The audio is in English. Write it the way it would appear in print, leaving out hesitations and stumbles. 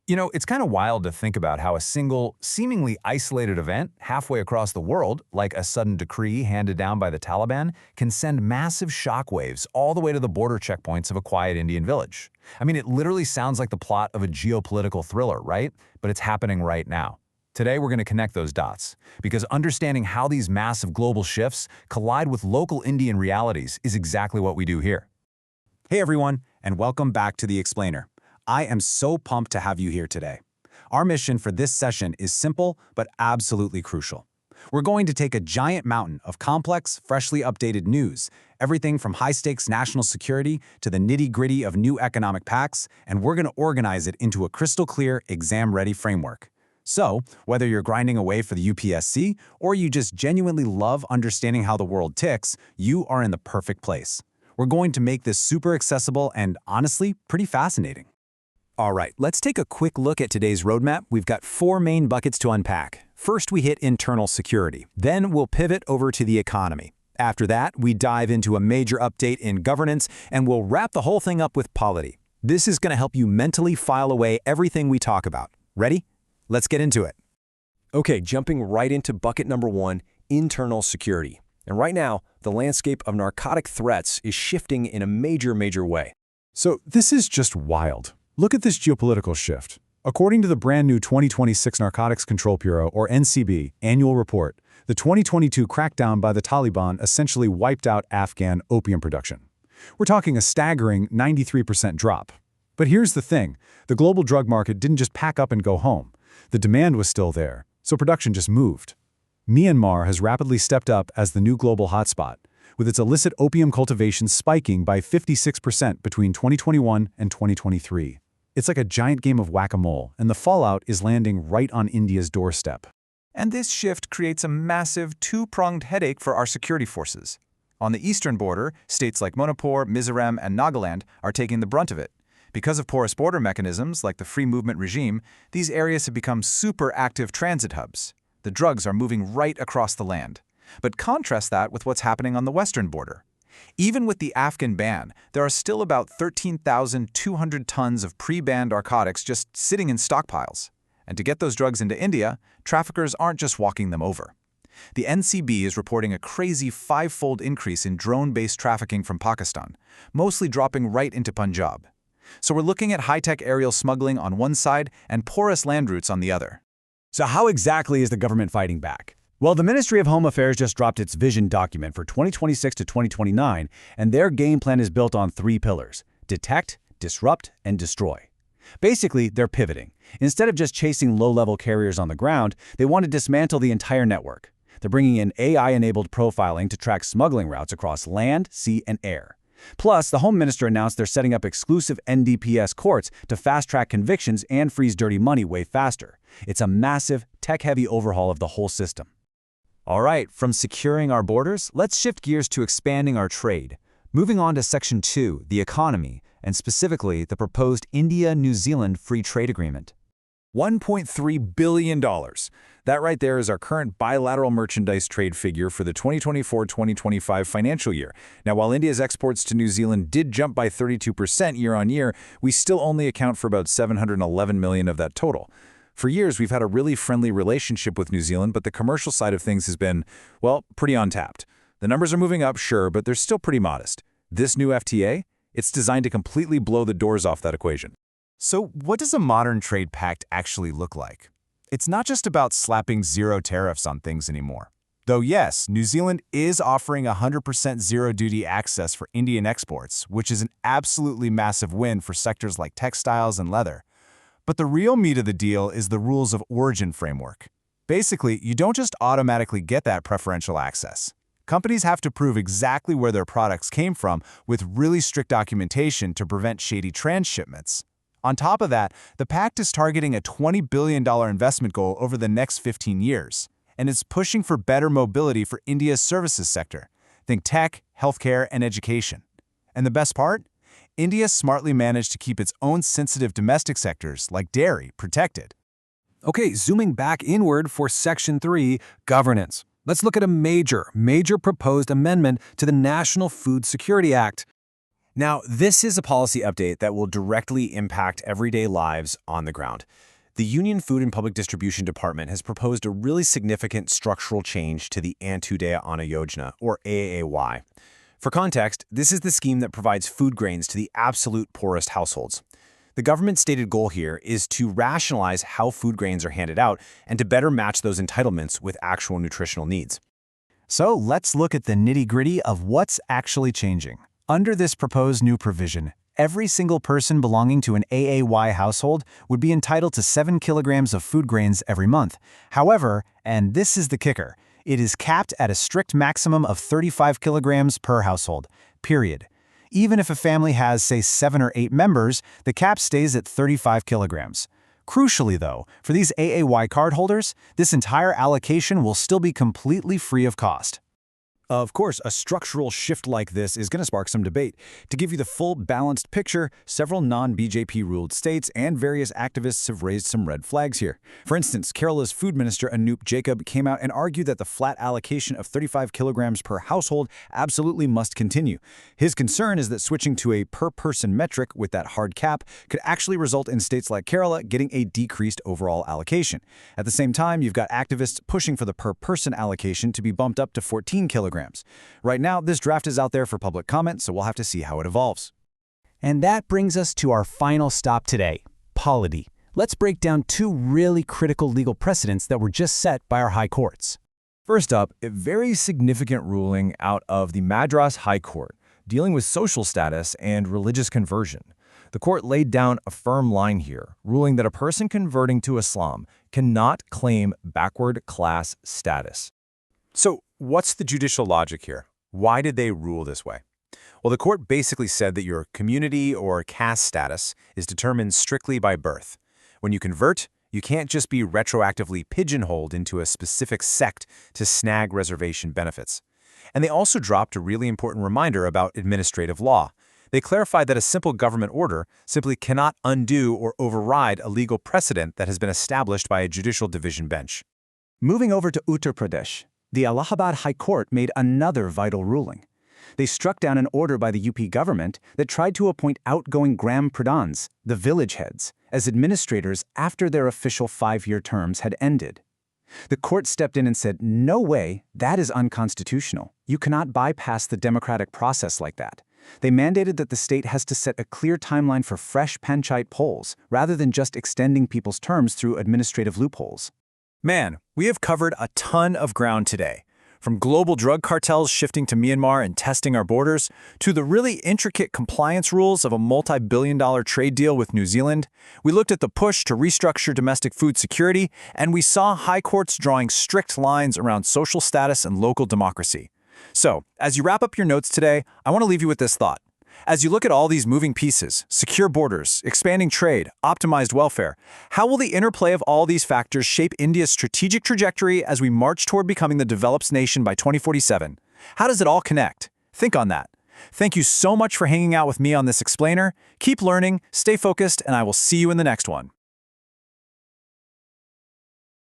You know, it's kind of wild to think about how a single, seemingly isolated event halfway across the world, like a sudden decree handed down by the Taliban, can send massive shockwaves all the way to the border checkpoints of a quiet Indian village. I mean, it literally sounds like the plot of a geopolitical thriller, right? But it's happening right now. Today, we're going to connect those dots, because understanding how these massive global shifts collide with local Indian realities is exactly what we do here. Hey everyone, and welcome back to The Explainer. I am so pumped to have you here today. Our mission for this session is simple, but absolutely crucial. We're going to take a giant mountain of complex, freshly updated news, everything from high-stakes national security to the nitty-gritty of new economic pacts, and we're going to organize it into a crystal-clear, exam-ready framework. So, whether you're grinding away for the UPSC or you just genuinely love understanding how the world ticks, you are in the perfect place. We're going to make this super accessible and, honestly, pretty fascinating. All right, let's take a quick look at today's roadmap. We've got 4 main buckets to unpack. First, we hit internal security. Then we'll pivot over to the economy. After that, we dive into a major update in governance, and we'll wrap the whole thing up with polity. This is going to help you mentally file away everything we talk about. Ready? Let's get into it. Okay, jumping right into bucket number 1, internal security. And right now, the landscape of narcotic threats is shifting in a major way. So this is just wild. Look at this geopolitical shift. According to the brand new 2026 Narcotics Control Bureau, or NCB, annual report, the 2022 crackdown by the Taliban essentially wiped out Afghan opium production. We're talking a staggering 93% drop. But here's the thing, the global drug market didn't just pack up and go home. The demand was still there, so production just moved. Myanmar has rapidly stepped up as the new global hotspot, with its illicit opium cultivation spiking by 56% between 2021 and 2023. It's like a giant game of whack-a-mole, and the fallout is landing right on India's doorstep. And this shift creates a massive two-pronged headache for our security forces. On the eastern border, states like Manipur, Mizoram, and Nagaland are taking the brunt of it. Because of porous border mechanisms like the free movement regime, these areas have become super active transit hubs. The drugs are moving right across the land. But contrast that with what's happening on the western border. Even with the Afghan ban, there are still about 13,200 tons of pre-banned narcotics just sitting in stockpiles. And to get those drugs into India, traffickers aren't just walking them over. The NCB is reporting a crazy 5-fold increase in drone-based trafficking from Pakistan, mostly dropping right into Punjab. So we're looking at high-tech aerial smuggling on one side and porous land routes on the other. So how exactly is the government fighting back? Well, the Ministry of Home Affairs just dropped its vision document for 2026 to 2029, and their game plan is built on 3 pillars: detect, disrupt, and destroy. Basically, they're pivoting. Instead of just chasing low-level carriers on the ground, they want to dismantle the entire network. They're bringing in AI-enabled profiling to track smuggling routes across land, sea, and air. Plus, the Home Minister announced they're setting up exclusive NDPS courts to fast-track convictions and freeze dirty money way faster. It's a massive, tech-heavy overhaul of the whole system. All right, from securing our borders, let's shift gears to expanding our trade. Moving on to Section 2, the economy, and specifically the proposed India-New Zealand Free Trade Agreement. $1.3 billion. That right there is our current bilateral merchandise trade figure for the 2024-2025 financial year. Now, while India's exports to New Zealand did jump by 32% year-on-year, we still only account for about $711 million of that total. For years, we've had a really friendly relationship with New Zealand, but the commercial side of things has been, well, pretty untapped. The numbers are moving up, sure, but they're still pretty modest. This new FTA, it's designed to completely blow the doors off that equation. So what does a modern trade pact actually look like? It's not just about slapping zero tariffs on things anymore. Though yes, New Zealand is offering 100% zero-duty access for Indian exports, which is an absolutely massive win for sectors like textiles and leather. But the real meat of the deal is the rules of origin framework. Basically, you don't just automatically get that preferential access. Companies have to prove exactly where their products came from with really strict documentation to prevent shady transshipments. On top of that, the pact is targeting a $20 billion investment goal over the next 15 years, and it's pushing for better mobility for India's services sector. Think tech, healthcare, and education. And the best part? India smartly managed to keep its own sensitive domestic sectors, like dairy, protected. Okay, zooming back inward for Section 3, governance. Let's look at a major proposed amendment to the National Food Security Act. Now, this is a policy update that will directly impact everyday lives on the ground. The Union Food and Public Distribution Department has proposed a really significant structural change to the Antyodaya Anna Yojana, or AAY. For context, this is the scheme that provides food grains to the absolute poorest households. The government's stated goal here is to rationalize how food grains are handed out and to better match those entitlements with actual nutritional needs. So let's look at the nitty-gritty of what's actually changing. Under this proposed new provision, every single person belonging to an AAY household would be entitled to 7 kilograms of food grains every month. However, and this is the kicker, it is capped at a strict maximum of 35 kilograms per household, period. Even if a family has, say, 7 or 8 members, the cap stays at 35 kilograms. Crucially, though, for these AAY cardholders, this entire allocation will still be completely free of cost. Of course, a structural shift like this is going to spark some debate. To give you the full balanced picture, several non-BJP-ruled states and various activists have raised some red flags here. For instance, Kerala's Food Minister Anup Jacob came out and argued that the flat allocation of 35 kilograms per household absolutely must continue. His concern is that switching to a per-person metric with that hard cap could actually result in states like Kerala getting a decreased overall allocation. At the same time, you've got activists pushing for the per-person allocation to be bumped up to 14 kilograms. Right now, this draft is out there for public comment, so we'll have to see how it evolves. And that brings us to our final stop today, polity. Let's break down 2 really critical legal precedents that were just set by our high courts. First up, a very significant ruling out of the Madras High Court, dealing with social status and religious conversion. The court laid down a firm line here, ruling that a person converting to Islam cannot claim backward class status. So, what's the judicial logic here? Why did they rule this way? Well, the court basically said that your community or caste status is determined strictly by birth. When you convert, you can't just be retroactively pigeonholed into a specific sect to snag reservation benefits. And they also dropped a really important reminder about administrative law. They clarified that a simple government order simply cannot undo or override a legal precedent that has been established by a judicial division bench. Moving over to Uttar Pradesh, the Allahabad High Court made another vital ruling. They struck down an order by the UP government that tried to appoint outgoing Gram Pradhans, the village heads, as administrators after their official 5-year terms had ended. The court stepped in and said, "No way, that is unconstitutional. You cannot bypass the democratic process like that." They mandated that the state has to set a clear timeline for fresh panchayat polls, rather than just extending people's terms through administrative loopholes. Man, we have covered a ton of ground today. From global drug cartels shifting to Myanmar and testing our borders, to the really intricate compliance rules of a multi-billion-dollar trade deal with New Zealand, we looked at the push to restructure domestic food security, and we saw high courts drawing strict lines around social status and local democracy. So, as you wrap up your notes today, I want to leave you with this thought. As you look at all these moving pieces, secure borders, expanding trade, optimized welfare, how will the interplay of all these factors shape India's strategic trajectory as we march toward becoming the developed nation by 2047? How does it all connect? Think on that. Thank you so much for hanging out with me on this explainer. Keep learning, stay focused, and I will see you in the next one.